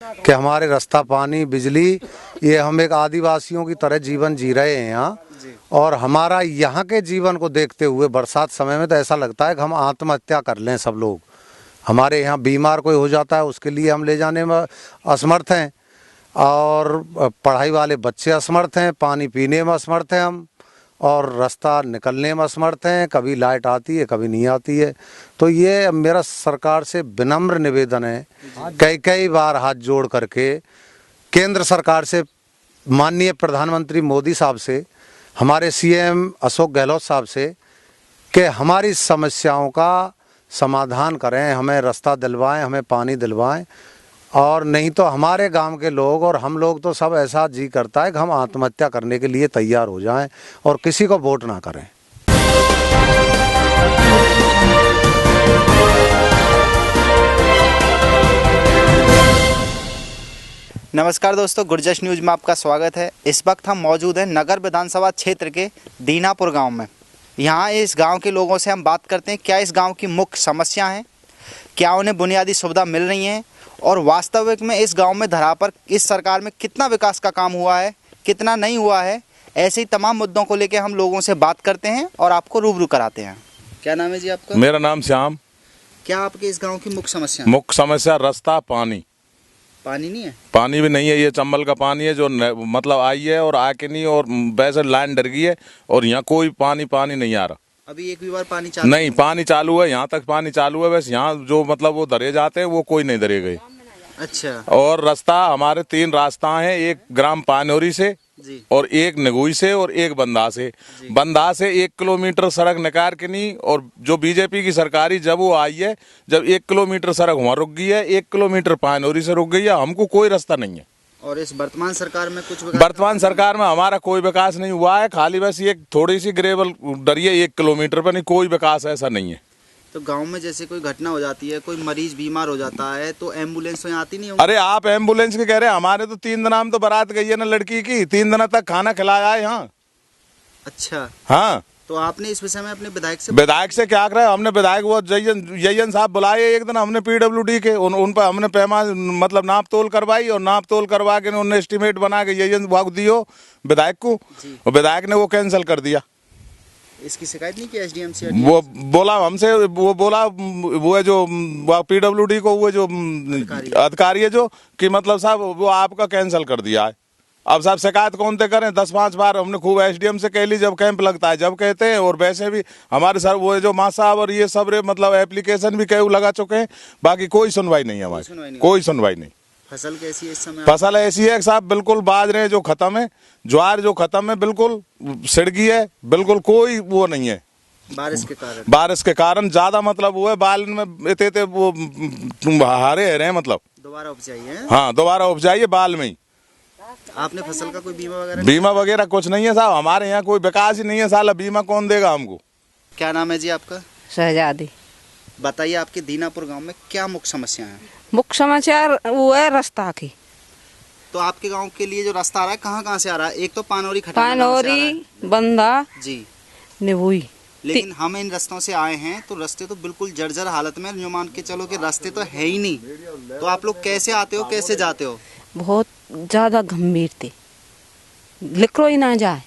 कि हमारे रास्ता, पानी, बिजली, ये हम एक आदिवासियों की तरह जीवन जी रहे हैं यहाँ। और हमारा यहाँ के जीवन को देखते हुए बरसात समय में तो ऐसा लगता है कि हम आत्महत्या कर लें सब लोग। हमारे यहाँ बीमार कोई हो जाता है उसके लिए हम ले जाने में असमर्थ हैं, और पढ़ाई वाले बच्चे असमर्थ हैं, पानी पीने में असमर्थ हैं हम, और रास्ता निकलने में असमर्थ हैं। कभी लाइट आती है, कभी नहीं आती है। तो ये मेरा सरकार से विनम्र निवेदन है, कई बार हाथ जोड़ करके केंद्र सरकार से, माननीय प्रधानमंत्री मोदी साहब से, हमारे सीएम अशोक गहलोत साहब से, कि हमारी समस्याओं का समाधान करें, हमें रास्ता दिलवाएं, हमें पानी दिलवाएं। और नहीं तो हमारे गांव के लोग और हम लोग तो सब ऐसा जी करता है कि हम आत्महत्या करने के लिए तैयार हो जाएं और किसी को वोट ना करें। नमस्कार दोस्तों, गुरजश न्यूज़ में आपका स्वागत है। इस वक्त हम मौजूद हैं नगर विधानसभा क्षेत्र के दीनापुर गांव में। यहाँ इस गांव के लोगों से हम बात करते हैं क्या इस गांव की मुख्य समस्या हैं, क्या उन्हें बुनियादी सुविधा मिल रही हैं, और वास्तविक में इस गांव में धरा पर इस सरकार में कितना विकास का काम हुआ है, कितना नहीं हुआ है। ऐसे ही तमाम मुद्दों को लेकर हम लोगों से बात करते हैं और आपको रूबरू कराते हैं। क्या नाम है जी आपका? मेरा नाम श्याम। क्या आपके इस गाँव की मुख्य समस्या? मुख्य समस्या रास्ता, पानी। पानी नहीं है? पानी भी नहीं है। ये चंबल का पानी है जो मतलब आई है और आके नहीं, और वैसे लाइन डर गई है और यहाँ कोई पानी नहीं आ रहा। अभी एक भी बार पानी चालू नहीं, पानी चालू है, यहाँ तक पानी चालू है। वैसे यहाँ जो मतलब वो दरे जाते हैं वो कोई नहीं दरे गए। अच्छा। और रास्ता हमारे 3 रास्ता हैं, एक ग्राम पानोरी से जी, और एक निगुई से और एक बंदा से। बंदा से 1 किलोमीटर सड़क निकाल के नहीं, और जो बीजेपी की सरकारी जब वो आई है, जब 1 किलोमीटर सड़क वहाँ रुक गई है, 1 किलोमीटर पानोरी से रुक गई है। हमको कोई रास्ता नहीं है। और इस वर्तमान सरकार में कुछ वर्तमान सरकार में हमारा कोई विकास नहीं हुआ है। खाली बस एक थोड़ी सी ग्रेवल डरी है 1 किलोमीटर पर, नहीं कोई विकास ऐसा नहीं है। तो गांव में जैसे कोई घटना हो जाती है, कोई मरीज बीमार हो जाता है, तो एम्बुलेंस तो यहाँ आती नहीं होगी? अरे आप एम्बुलेंस के कह रहे हैं, हमारे तो 3 दिन में तो बारात गई है ना लड़की की, 3 दिन तक खाना खिलाया है यहाँ। अच्छा। हाँ, तो आपने इस विषय में अपने विधायक से क्या करे? हमने विधायक वो जयन साहब बुलाए एक दिन, हमने PWD के उन पर हमने मतलब नाप तोल करवाई, और नाप तोल करवा के उन्होंने एस्टीमेट बना के जयन भाग दियो विधायक को, और विधायक ने वो कैंसिल कर दिया। इसकी शिकायत नहीं की SDM से? वो बोला हमसे, वो बोला वो है जो PWD को, वो जो अधिकारी है जो, कि मतलब साहब वो आपका कैंसिल कर दिया है। अब साहब शिकायत कौन से करें? 10-5 बार हमने खूब SDM से कह ली, जब कैंप लगता है जब कहते हैं, और वैसे भी हमारे सर वो जो माँ साहब और ये सब मतलब एप्लीकेशन भी कई लगा चुके हैं, बाकी कोई सुनवाई नहीं है हमारी, कोई सुनवाई नहीं। फसल कैसी है इस समय? फसल ऐसी है साहब, बिल्कुल बाजरे जो खत्म है, ज्वार जो खत्म है, बिल्कुल सिड़गी है, बिल्कुल कोई वो नहीं है। बारिश के कारण ज्यादा मतलब वो है, बाल में इतने वो हारे रहे, मतलब दोबारा उपजाई है। हाँ, दोबारा उपजाइए बाल में ही। आपने फसल का कोई बीमा वगैरह कुछ नहीं है साहब। हमारे यहाँ कोई विकास ही नहीं है, साला बीमा कौन देगा हमको? क्या नाम है जी आपका? शहजादी। बताइए आपके दीनापुर गांव में क्या मुख्य समस्या है? मुख्य समस्या वो है रास्ता की। तो आपके गांव के लिए जो रास्ता आ रहा है कहाँ से आ रहा है? एक तो पानोरी बंदा जी, निबुई। लेकिन हम इन रास्तों से आए हैं तो रास्ते तो बिल्कुल जर्जर हालत में, जो मान के चलो कि रास्ते तो है ही नहीं। तो आप लोग कैसे आते हो, कैसे जाते हो? बहुत ज्यादा गंभीर थे, लिखो ही ना जाए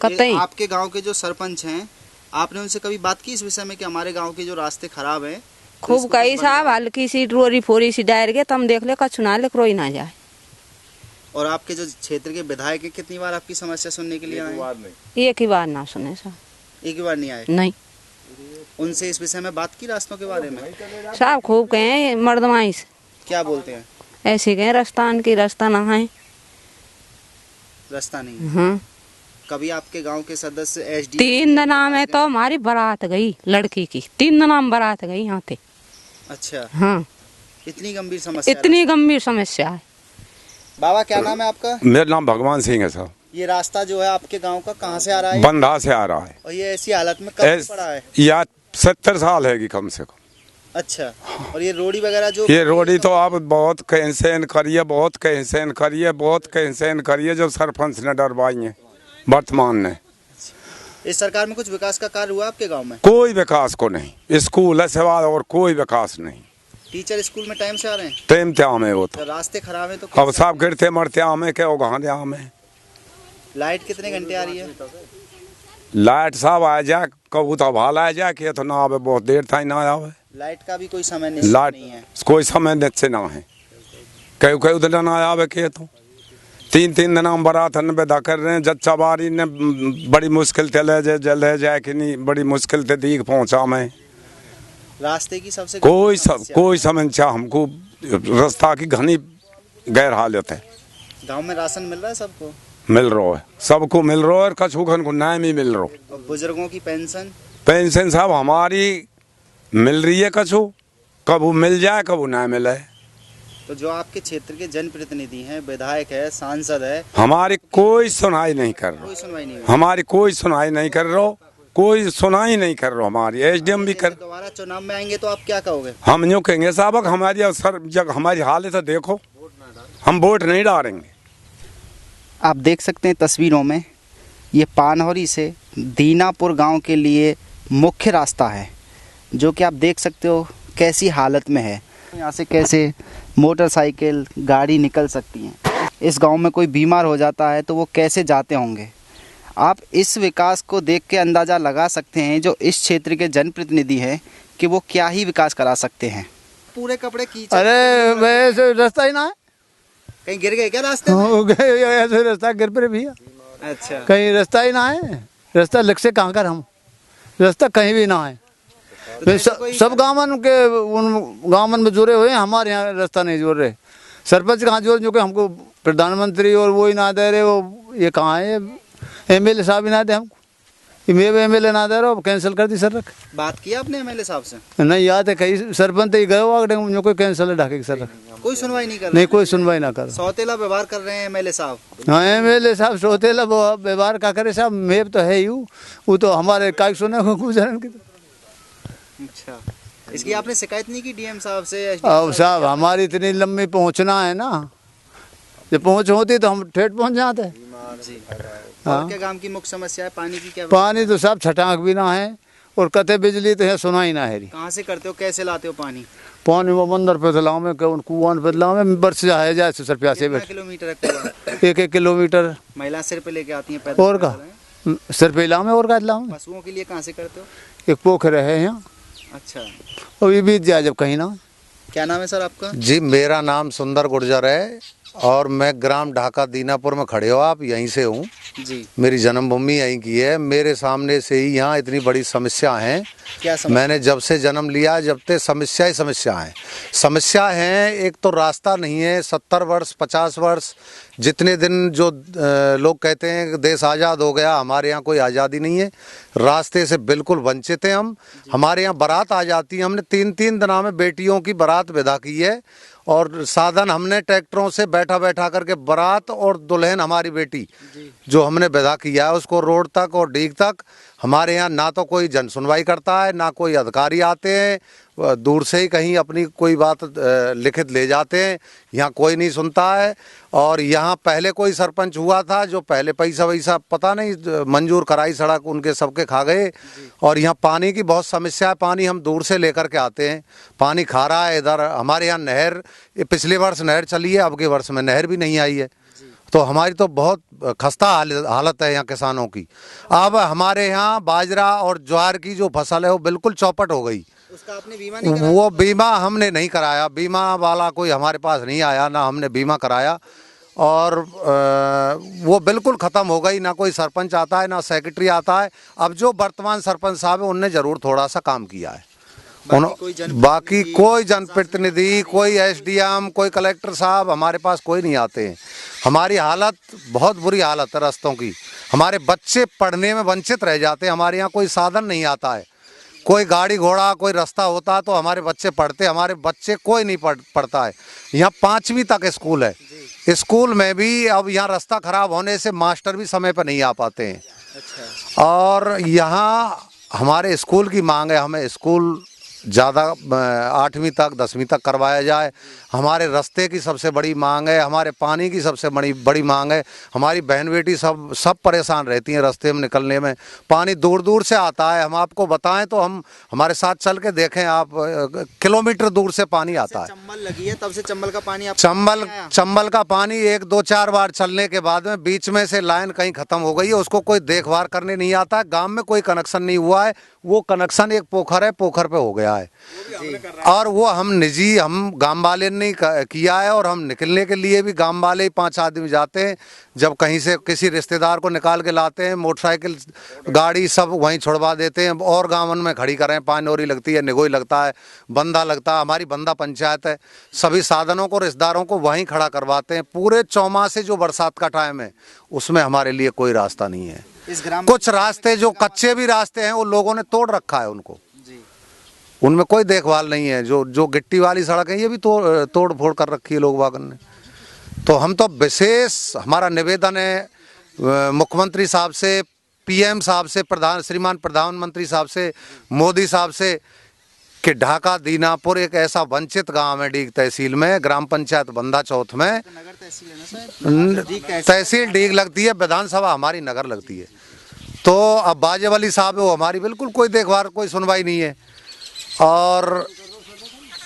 कतई। आपके गांव के जो सरपंच हैं, आपने उनसे कभी बात की इस विषय में कि हमारे गांव के जो रास्ते खराब हैं? खूब कई साहब, हल्की सी रोरी फोरी सी डायर के तम देख ले, कछु ना लिखो ही ना जाए। और आपके जो क्षेत्र के विधायक हैं, कितनी बार आपकी समस्या सुनने के लिए आए? एक ही बार ना सुने साहब। एक ही बार नहीं आए? नहीं। उनसे इस विषय में बात की रास्तों के बारे में? साहब खूब कहे मर्दमाई से। क्या बोलते हैं? ऐसे कहे रास्ता ना है, रास्ता नहीं। हाँ। कभी आपके गांव के सदस्य SDM 3 दिन में तो हमारी बारात गई लड़की की, 3 दिन में बारात गई यहाँ पे। अच्छा। हाँ, इतनी गंभीर समस्या? इतनी गंभीर समस्या है। बाबा क्या नाम है आपका? मेरा नाम भगवान सिंह है साहब। ये रास्ता जो है आपके गांव का कहाँ से आ रहा है? बंधा से आ रहा है। और ये ऐसी हालत में कब पड़ा है? या 70 साल है कि कम से कम। अच्छा। और ये रोडी वगैरह जो ये रोडी तो आप बहुत कैंसेन करिए, बहुत कैंसेन करिए, बहुत कैंसेन करिए, जो सरपंच ने डरवाई है वर्तमान ने। इस सरकार में कुछ विकास का कार्य हुआ आपके गांव में? कोई विकास को नहीं, स्कूल है सिवाय और कोई विकास नहीं। टीचर स्कूल में टाइम से आ रहे हैं? टाइम ते आमे वो तो रास्ते खराब है तो अब कैसे? सब गिरते मरते आमे के वो कहाँ दे आमे लाइट कितने घंटे आ रही है? लाइट सब आ जाए कबू तो भाल आ जाए कि तो ना आवे बहुत देर था ना आवे लाइट का भी कोई समय नहीं लाइट है। कोई समय नीचे ना है कई कई दिन ना आवे के तो 3 दिन हम बारात बेदा कर रहे हैं जच्चा बारी ने बड़ी मुश्किल से ले जाए कि नहीं बड़ी मुश्किल से दीख पहुंचा मैं रास्ते की सबसे कोई समस्या हमको रास्ता की घनी गैर हालत है। गांव में राशन मिल रहा है सबको? मिल रहा है सबको मिल रहा है और कछु खन को न्याय भी मिल रहा है। और बुजुर्गों की पेंशन साहब हमारी मिल रही है कछु कबू मिल जाए कबू ना मिले। तो जो आपके क्षेत्र के जनप्रतिनिधि हैं, विधायक है, सांसद है, हमारी कोई सुनाई नहीं कर रहा। कोई सुनवाई नहीं हुई। हमारी कोई सुनाई नहीं कर रहा कोई सुनाई नहीं कर रहा। हमारी एसडीएम भी कर दोबारा चुनाव में आएंगे तो आप क्या कहोगे? हम यूँ कहेंगे साहब हमारी सर जब हमारी हालत है देखो हम वोट नहीं डालेंगे। आप देख सकते हैं तस्वीरों में ये पानहौरी से दीनापुर गांव के लिए मुख्य रास्ता है जो कि आप देख सकते हो कैसी हालत में है। यहाँ से कैसे मोटरसाइकिल गाड़ी निकल सकती हैं। इस गांव में कोई बीमार हो जाता है तो वो कैसे जाते होंगे। आप इस विकास को देख के अंदाज़ा लगा सकते हैं जो इस क्षेत्र के जनप्रतिनिधि हैं कि वो क्या ही विकास करा सकते हैं। पूरे कपड़े कीचड़। अरे वैसे रास्ता ही ना है कहीं गिर गए क्या रास्ते में? हो गए ऐसे रास्ता गिर पड़े भैया। अच्छा, कहीं रास्ता ही ना है रास्ता लिख से कहाँ कर हम रास्ता कहीं भी ना है। सब गाँवन के उन गाँवन में जुड़े हुए हैं हमारे यहाँ रास्ता नहीं जोड़ रहे। सरपंच कहाँ जोड़ जो कि हमको प्रधानमंत्री और वो ही ना दे रहे। वो ये कहाँ है एमएलए साहब ही ना दे हमको एमएलए ना दे रहे हो कैंसिल कर दी सर रख। बात किया आपने एमएलए साहब से? नहीं याद है कहीं सरपंच ही गए हो कोई कैंसिल ढाके सर रख। कोई सुनवाई नहीं कर रहे? नहीं कोई सुनवाई ना कर। सौतेला व्यवहार कर रहे हैं एमएलए साहब। हाँ एमएलए साहब सोतेला व्यवहार का करे साहब मेब तो है ही वो तो हमारे काय सुने गुजरन की। अच्छा, इसकी आपने शिकायत नहीं की डीएम साहब से? अब साहब हमारी इतनी लंबी पहुंचना है ना जब पहुंच होती तो हम ठेठ पहुंच जाते। जी। हाँ। और क्या गांव की मुख्य समस्या है? पानी की क्या? पानी तो साहब छटाक भी ना है और कते बिजली तो है सुनाई ना है। कहाँ से करते हो, कैसे लाते हो पानी? पानी वो मंदिर पे तलाव में कुआं पे तलाव में बरस जाए जाए सर प्यासे कितना बैठ किलोमीटर है कुआं? 1-1 किलोमीटर। महिला सिर पे लेके आती हैं पैदल? और का सर पे इलाव में और का इलाव में पशुओं के लिए कहाँ से करते हो? एक पोखर है यहाँ अच्छा, और ये बीत जाए जब कहीं ना। क्या नाम है सर आपका? जी मेरा नाम सुंदर गुर्जर है और मैं ग्राम ढाका दीनापुर में खड़े हो आप यहीं से हूँ। जी। मेरी जन्मभूमि यहीं की है। मेरे सामने से ही यहाँ इतनी बड़ी समस्या है। क्या समस्या? मैंने जब से जन्म लिया जब से समस्या ही समस्या है। समस्या है एक तो रास्ता नहीं है। 70 वर्ष 50 वर्ष जितने दिन जो लोग कहते हैं कि देश आज़ाद हो गया, हमारे यहाँ कोई आज़ादी नहीं है। रास्ते से बिल्कुल वंचित हैं हम। हमारे यहाँ बारात आ जाती है। हमने 3-3 दिनों में बेटियों की बारात विदा की है और साधन हमने ट्रैक्टरों से बैठा बैठा करके बारात और दुल्हन हमारी बेटी जो हमने विदा किया है उसको रोड तक और डीग तक। हमारे यहाँ ना तो कोई जन सुनवाई करता है ना कोई अधिकारी आते हैं। दूर से ही कहीं अपनी कोई बात लिखित ले जाते हैं। यहाँ कोई नहीं सुनता है। और यहाँ पहले कोई सरपंच हुआ था जो पहले पैसा वैसा पता नहीं मंजूर कराई सड़क उनके सबके खा गए। और यहाँ पानी की बहुत समस्या है। पानी हम दूर से लेकर के आते हैं। पानी खा रहा है इधर। हमारे यहाँ नहर पिछले वर्ष नहर चली है, अब के वर्ष में नहर भी नहीं आई है। तो हमारी तो बहुत खस्ता हालत है यहाँ किसानों की। अब हमारे यहाँ बाजरा और ज्वार की जो फसल है वो बिल्कुल चौपट हो गई। उसका आपने बीमा नहीं कराया? वो बीमा हमने नहीं कराया। बीमा वाला कोई हमारे पास नहीं आया, ना हमने बीमा कराया। और वो बिल्कुल ख़त्म हो गई। ना कोई सरपंच आता है ना सेक्रेटरी आता है। अब जो वर्तमान सरपंच साहब है उनने ज़रूर थोड़ा सा काम किया है। बाकी कोई जनप्रतिनिधि कोई एसडीएम कोई कलेक्टर साहब हमारे पास कोई नहीं आते हैं। हमारी हालत बहुत बुरी हालत है रास्तों की। हमारे बच्चे पढ़ने में वंचित रह जाते हैं। हमारे यहाँ कोई साधन नहीं आता है। कोई गाड़ी घोड़ा कोई रास्ता होता तो हमारे बच्चे पढ़ते। हमारे बच्चे कोई नहीं पढ़ता है। यहाँ 5वीं तक स्कूल है। स्कूल में भी अब यहाँ रास्ता खराब होने से मास्टर भी समय पर नहीं आ पाते हैं। अच्छा। और यहाँ हमारे स्कूल की मांग है। हमें स्कूल ज़्यादा 8वीं तक 10वीं तक करवाया जाए। हमारे रास्ते की सबसे बड़ी मांग है, हमारे पानी की सबसे बड़ी मांग है। हमारी बहन बेटी सब परेशान रहती हैं रास्ते में निकलने में। पानी दूर दूर से आता है, हम आपको बताएं तो हम हमारे साथ चल के देखें आप, किलोमीटर दूर से पानी आता है। चंबल लगी है तब से चंबल का पानी चंबल का पानी 1-2-4 बार चलने के बाद में बीच में से लाइन कहीं खत्म हो गई है, उसको कोई देखभाल करने नहीं आता है। गांव में कोई कनेक्शन नहीं हुआ है, वो कनेक्शन एक पोखर है, पोखर पे हो गया है और वो हम गांव वाले ने किया है। और हम निकलने के लिए भी गांव वाले ही 5 आदमी जाते हैं। जब कहीं से किसी रिश्तेदार को निकाल के लाते हैं, मोटरसाइकिल गाड़ी सब वहीं छुड़वा देते हैं और गांवन में खड़ी करें। पानोरी लगती है, निगोई लगता है, बंदा लगता है, हमारी बंदा पंचायत है। सभी साधनों को रिश्तेदारों को वहीं खड़ा करवाते हैं। पूरे चौमासे जो बरसात का टाइम है उसमें हमारे लिए कोई रास्ता नहीं है। इस ग्राम कुछ रास्ते जो कच्चे भी रास्ते हैं वो लोगों ने तोड़ रखा है उनको, उनमें कोई देखभाल नहीं है। जो गिट्टी वाली सड़क है ये भी तोड़ फोड़ कर रखी है लोग वागन ने। तो हम तो विशेष हमारा निवेदन है मुख्यमंत्री साहब से, पीएम साहब से, श्रीमान प्रधानमंत्री साहब से, मोदी साहब से कि ढाका दीनापुर एक ऐसा वंचित गांव है डीग तहसील में, ग्राम पंचायत बंदा चौथ में, तहसील डीग लगती है, विधानसभा हमारी नगर लगती है। तो अब बाजे वाली साहब है वो हमारी बिल्कुल कोई देखभाल कोई सुनवाई नहीं है। और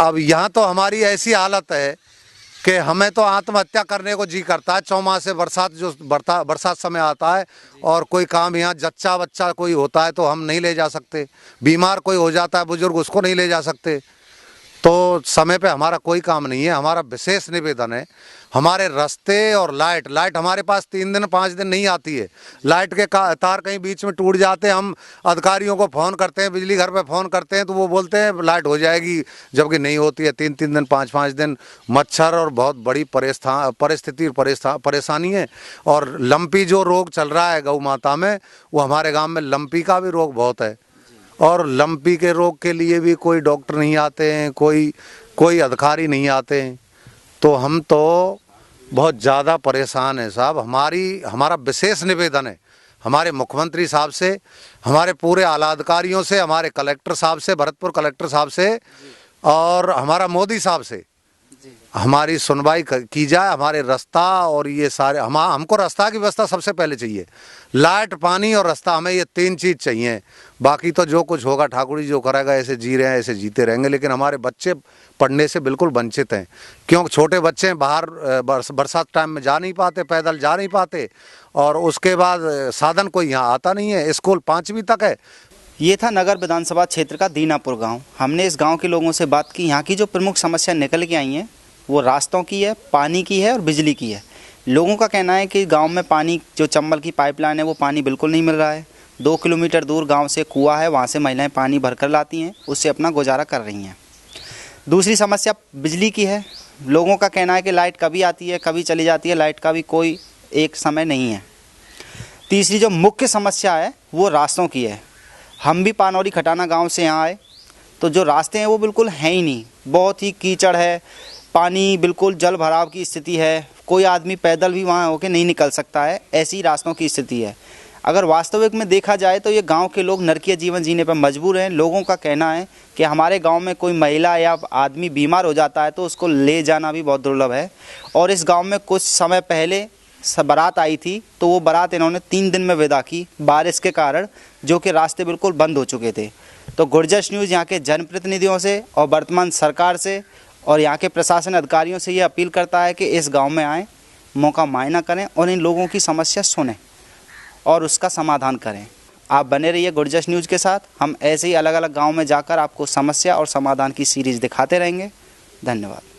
अब यहाँ तो हमारी ऐसी हालत है कि हमें तो आत्महत्या करने को जी करता है। चौमासे बरसात समय आता है और कोई काम यहाँ जच्चा बच्चा कोई होता है तो हम नहीं ले जा सकते, बीमार कोई हो जाता है बुजुर्ग उसको नहीं ले जा सकते। तो समय पे हमारा कोई काम नहीं है। हमारा विशेष निवेदन है, हमारे रास्ते और लाइट हमारे पास 3 दिन 5 दिन नहीं आती है। लाइट के तार कहीं बीच में टूट जाते हैं, हम अधिकारियों को फ़ोन करते हैं, बिजली घर पे फ़ोन करते हैं तो वो बोलते हैं लाइट हो जाएगी, जबकि नहीं होती है। 3-3 दिन 5-5 दिन मच्छर और बहुत बड़ी परिस्थिति परेशानी है। और लंपी जो रोग चल रहा है गौ माता में, वो हमारे गाँव में लंपी का भी रोग बहुत है और लंपी के रोग के लिए भी कोई डॉक्टर नहीं आते हैं, कोई अधिकारी नहीं आते हैं। तो हम तो बहुत ज़्यादा परेशान हैं साहब। हमारा विशेष निवेदन है हमारे मुख्यमंत्री साहब से, हमारे पूरे आला अधिकारियों से, हमारे कलेक्टर साहब से, भरतपुर कलेक्टर साहब से और हमारा मोदी साहब से हमारी सुनवाई की जाए। हमारे रास्ता और ये सारे हमको रास्ता की व्यवस्था सबसे पहले चाहिए। लाइट, पानी और रास्ता, हमें ये 3 चीज़ चाहिए। बाकी तो जो कुछ होगा ठाकुर जी जो करेगा, ऐसे जी रहे हैं ऐसे जीते रहेंगे। लेकिन हमारे बच्चे पढ़ने से बिल्कुल वंचित हैं, क्योंकि छोटे बच्चे बाहर बरसात टाइम में जा नहीं पाते, पैदल जा नहीं पाते और उसके बाद साधन कोई यहाँ आता नहीं है। स्कूल 5वीं तक है। ये था नगर विधानसभा क्षेत्र का दीनापुर गांव। हमने इस गांव के लोगों से बात की। यहाँ की जो प्रमुख समस्या निकल के आई हैं वो रास्तों की है, पानी की है और बिजली की है। लोगों का कहना है कि गांव में पानी जो चंबल की पाइपलाइन है वो पानी बिल्कुल नहीं मिल रहा है। 2 किलोमीटर दूर गांव से कुआं है, वहाँ से महिलाएं पानी भरकर लाती हैं, उससे अपना गुजारा कर रही हैं। दूसरी समस्या बिजली की है। लोगों का कहना है कि लाइट कभी आती है कभी चली जाती है, लाइट का भी कोई एक समय नहीं है। तीसरी जो मुख्य समस्या है वो रास्तों की है। हम भी पानौरी खटाना गाँव से यहाँ आए तो जो रास्ते हैं वो बिल्कुल हैं ही नहीं, बहुत ही कीचड़ है, पानी बिल्कुल जल भराव की स्थिति है। कोई आदमी पैदल भी वहाँ होके नहीं निकल सकता है, ऐसी रास्तों की स्थिति है। अगर वास्तविक में देखा जाए तो ये गांव के लोग नरकीय जीवन जीने पर मजबूर हैं। लोगों का कहना है कि हमारे गांव में कोई महिला या आदमी बीमार हो जाता है तो उसको ले जाना भी बहुत दुर्लभ है। और इस गांव में कुछ समय पहले बारात आई थी तो वो बारात इन्होंने 3 दिन में विदा की बारिश के कारण, जो कि रास्ते बिल्कुल बंद हो चुके थे। तो गुरजश न्यूज़ यहाँ के जनप्रतिनिधियों से और वर्तमान सरकार से और यहाँ के प्रशासन अधिकारियों से ये अपील करता है कि इस गांव में आएँ, मौका मायना करें और इन लोगों की समस्या सुनें और उसका समाधान करें। आप बने रहिए गुरजश न्यूज़ के साथ। हम ऐसे ही अलग अलग गांव में जाकर आपको समस्या और समाधान की सीरीज़ दिखाते रहेंगे। धन्यवाद।